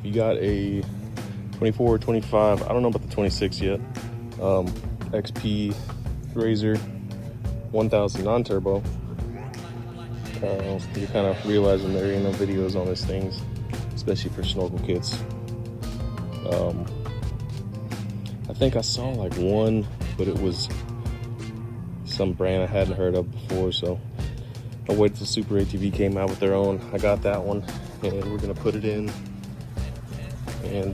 you got a 24 or 25, I don't know about the 26 yet, XP Razor 1000 non-turbo, you're kind of realizing there ain't no videos on these things, especially for snorkel kits. I think I saw like one, but it was some brand I hadn't heard of before, so I waited till Super ATV came out with their own. I got that one, and we're gonna put it in, and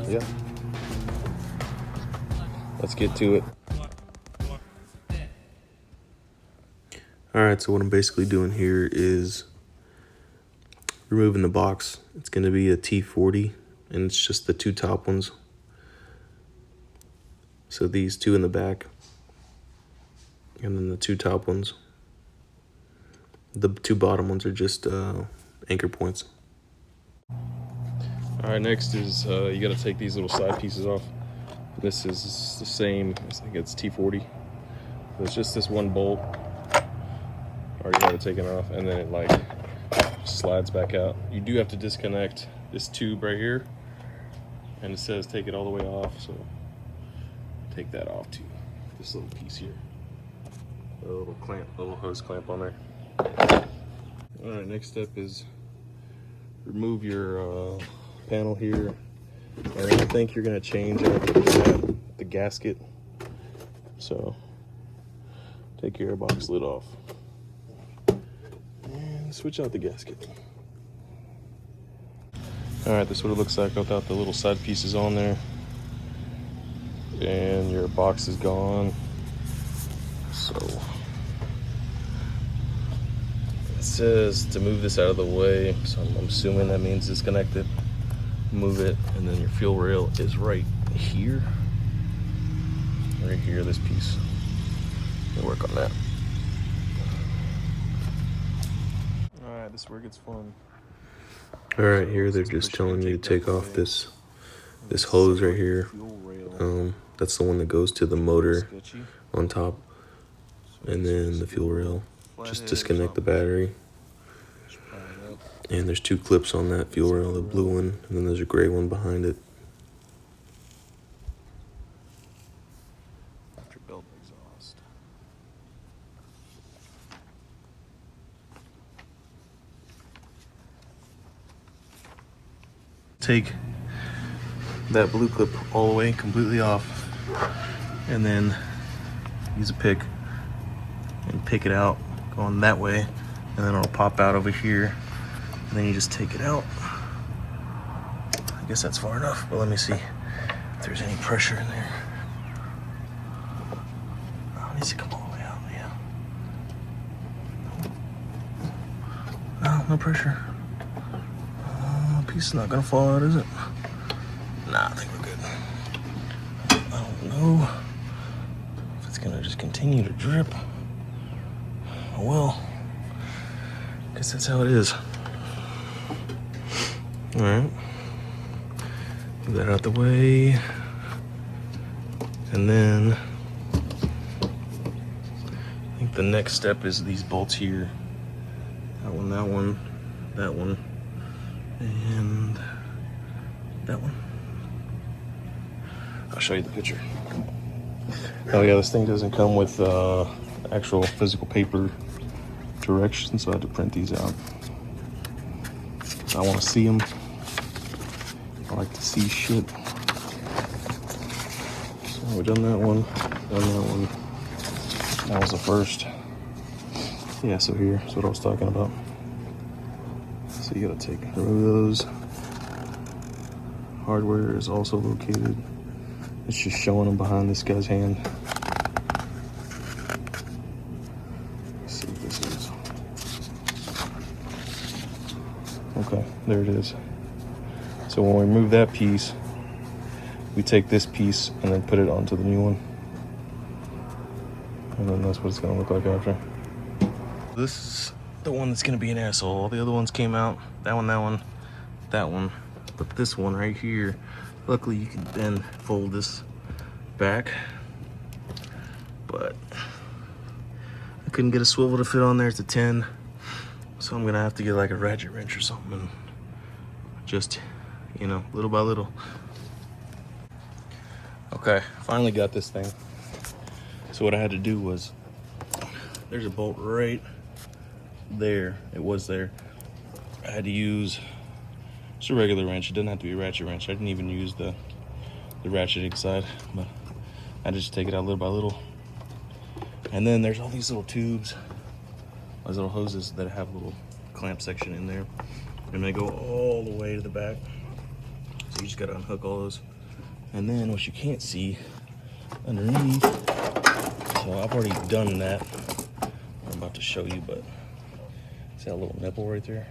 yeah, let's get to it. All right, so what I'm basically doing here is removing the box. It's gonna be a T40, and it's just the two top ones. So these two in the back, and then the two top ones. The two bottom ones are just anchor points. All right, next is you gotta take these little side pieces off. This is the same, I think it's T40. It's just this one bolt. Already have it taken off, and then it like slides back out. You do have to disconnect this tube right here, and it says take it all the way off, so take that off too. This little piece here, a little clamp, little hose clamp on there. All right, next step is remove your panel here, and I think you're gonna change out the gasket. So take your airbox lid off and switch out the gasket. All right, this is what it looks like without the little side pieces on there. And your box is gone. So it says to move this out of the way, so I'm assuming that means disconnect it, move it, and then your fuel rail is right here. Right here, this piece. We'll work on that. Alright, this is where it gets fun. Alright, here they're just telling you to take off this hose right here. That's the one that goes to the motor on top, and then the fuel rail. Just disconnect the battery, and there's two clips on that fuel rail, the blue one, and then there's a gray one behind it. After belt exhaust. Take that blue clip all the way completely off, and then use a pick and pick it out going that way, and then it'll pop out over here, and then you just take it out. I guess that's far enough, but let me see if there's any pressure in there. Oh, it needs to come all the way out, yeah. No pressure. Piece is not gonna fall out, is it? Nah, I think we're good. I don't know if it's gonna just continue to drip. Oh well, guess that's how it is. All right, move that out the way, and then I think the next step is these bolts here. That one, that one, that one, and that one. I'll show you the picture. Oh yeah, this thing doesn't come with actual physical paper directions, so I had to print these out. I want to see them. I like to see shit. So we've done that one, done that one. That was the first. Yeah, so here's what I was talking about. So you gotta remove those. Hardware is also located. It's just showing them behind this guy's hand. Let's see what this is. Okay, there it is. So when we remove that piece, we take this piece and then put it onto the new one. And then that's what it's gonna look like after. This is the one that's gonna be an asshole. All the other ones came out. That one, that one, that one. But this one right here, luckily you can then fold this back. But I couldn't get a swivel to fit on there. It's a 10. So I'm gonna have to get like a ratchet wrench or something and just you know, little by little. Okay, finally got this thing. So what I had to do was, there's a bolt right there. It was there. I had to use just a regular wrench. It doesn't have to be a ratchet wrench. I didn't even use the ratcheting side, but I just take it out little by little. And then there's all these little tubes, those little hoses that have a little clamp section in there, and they go all the way to the back. So you just gotta unhook all those. And then what you can't see underneath, so I've already done that. I'm about to show you, but see that little nipple right there?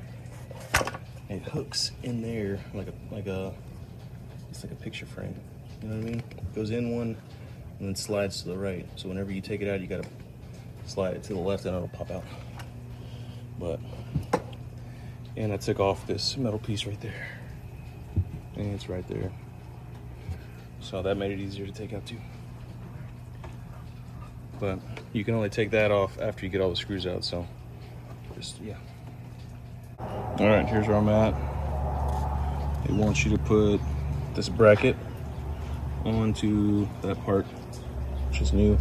It hooks in there it's like a picture frame. You know what I mean? It goes in one and then slides to the right. So whenever you take it out, you gotta slide it to the left and it'll pop out. And I took off this metal piece right there. And it's right there. So that made it easier to take out too. But you can only take that off after you get all the screws out, so just, yeah. All right, here's where I'm at. It wants you to put this bracket onto that part, which is new.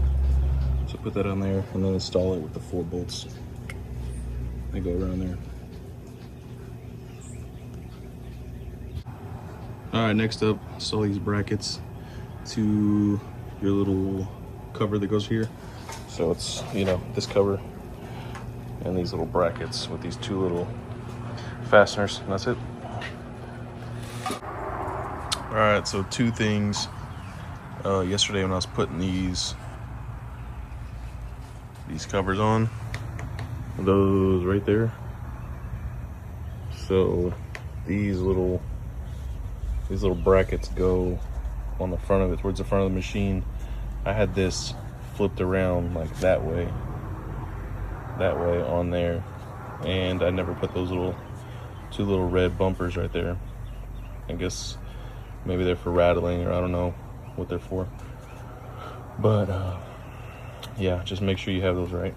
So put that on there and then install it with the 4 bolts. They go around there. All right, next up, install these brackets to your little cover that goes here. So it's, you know, this cover and these little brackets with these 2 little fasteners, and that's it. All right, so 2 things. Yesterday when I was putting these covers on, those right there. So these little brackets go on the front of it, towards the front of the machine. I had this flipped around like that way on there, and I never put those 2 little red bumpers right there. I guess maybe they're for rattling, or I don't know what they're for, but yeah, just make sure you have those right.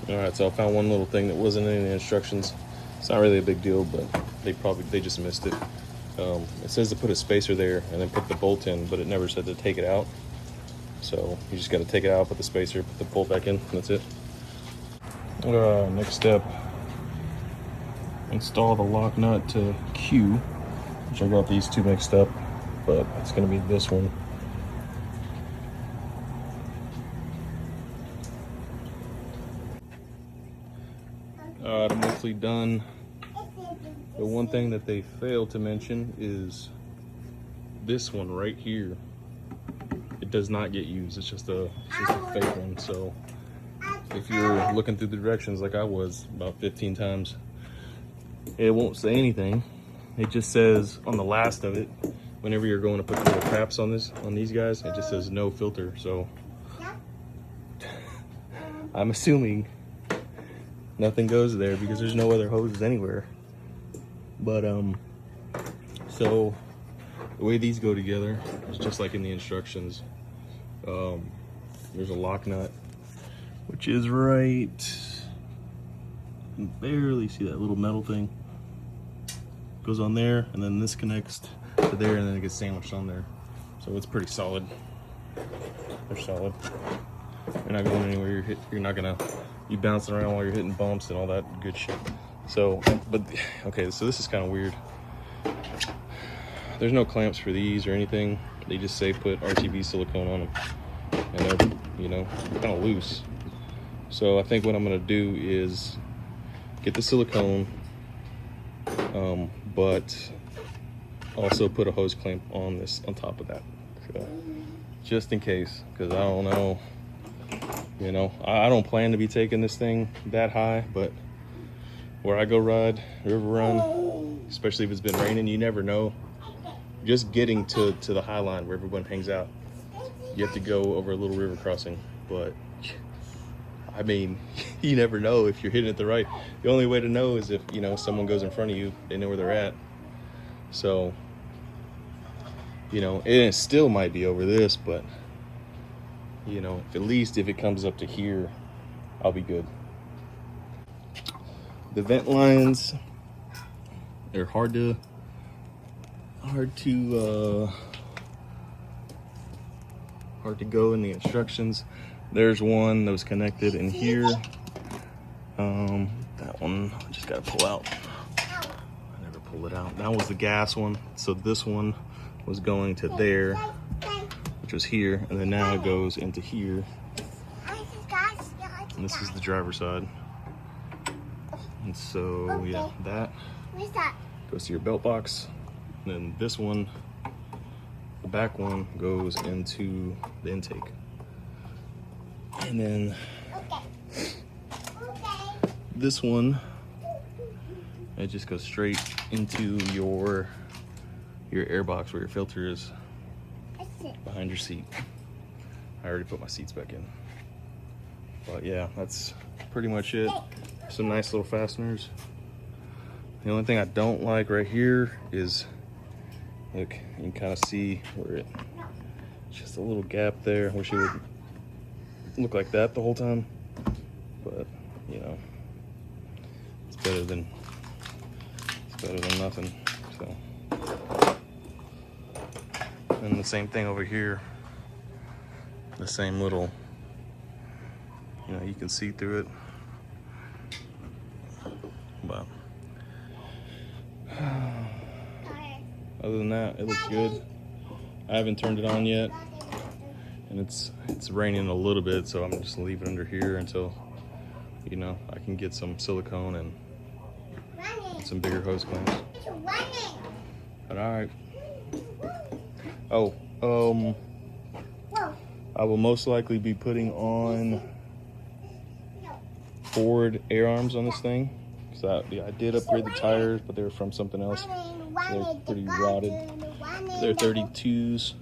All right, so I found one little thing that wasn't in the instructions. It's not really a big deal, but they just missed it. It says to put a spacer there and then put the bolt in, but it never said to take it out. So you just got to take it out, put the spacer, put the bolt back in, and that's it. Next step, install the lock nut to Q, which I got these 2 mixed up, but it's going to be this one. I'm mostly done. The one thing that they failed to mention is this one right here. It does not get used. It's just a fake one. So if you're looking through the directions like I was about 15 times, it won't say anything. It just says on the last of it, whenever you're going to put the little caps on these guys, it just says no filter. So I'm assuming nothing goes there because there's no other hoses anywhere. But so the way these go together is just like in the instructions. There's a lock nut, which is right, you can barely see that little metal thing. Goes on there, and then this connects to there, and then it gets sandwiched on there. So it's pretty solid. They're solid. You're not going anywhere. You're not gonna be bouncing around while you're hitting bumps and all that good shit. So, but okay, so this is kind of weird. There's no clamps for these or anything. They just say put RTB silicone on them, and they're, you know, kind of loose. So I think what I'm gonna do is get the silicone, but also put a hose clamp on top of that, so, just in case, because I don't know. You know, I don't plan to be taking this thing that high, but where I go ride, river run, especially if it's been raining, you never know. Just getting to the high line where everyone hangs out, you have to go over a little river crossing. But I mean, you never know if you're hitting it the right. The only way to know is if, you know, someone goes in front of you, they know where they're at. So, you know, it still might be over this, but you know, at least if it comes up to here, I'll be good. The vent lines they're hard to go in the instructions. There's one that was connected in here. That one I just gotta pull out. I never pull it out. That was the gas one. So this one was going to there, which was here, and then now it goes into here. And this is the driver's side. And so yeah, that goes to your belt box. And then this one, the back one, goes into the intake. And then this one, it just goes straight into your air box where your filter is, behind your seat. I already put my seats back in. But yeah, that's pretty much it. Some nice little fasteners. The only thing I don't like right here is, look, you can kind of see where it's just a little gap there. Wish it would look like that the whole time, but you know, it's better than nothing. So, and the same thing over here, the same little, you know, you can see through it. But other than that, it looks good. I haven't turned it on yet, and it's raining a little bit, so I'm just gonna leave it under here until, you know, I can get some silicone and some bigger hose clamps. But all right. Oh, I will most likely be putting on forward air arms on this thing, because I did upgrade the tires, but they were from something else. They're pretty rotted. They're 32s,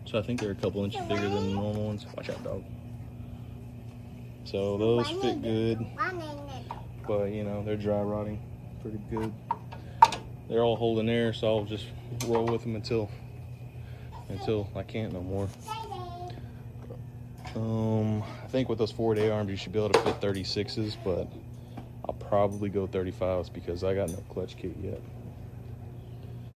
so I think they're a couple inches bigger than the normal ones. Watch out, dog. So those fit good, but you know, they're dry rotting pretty good. They're all holding air, so I'll just roll with them until I can't no more. I think with those forward A arms, you should be able to fit 36s, but I'll probably go 35s because I got no clutch kit yet.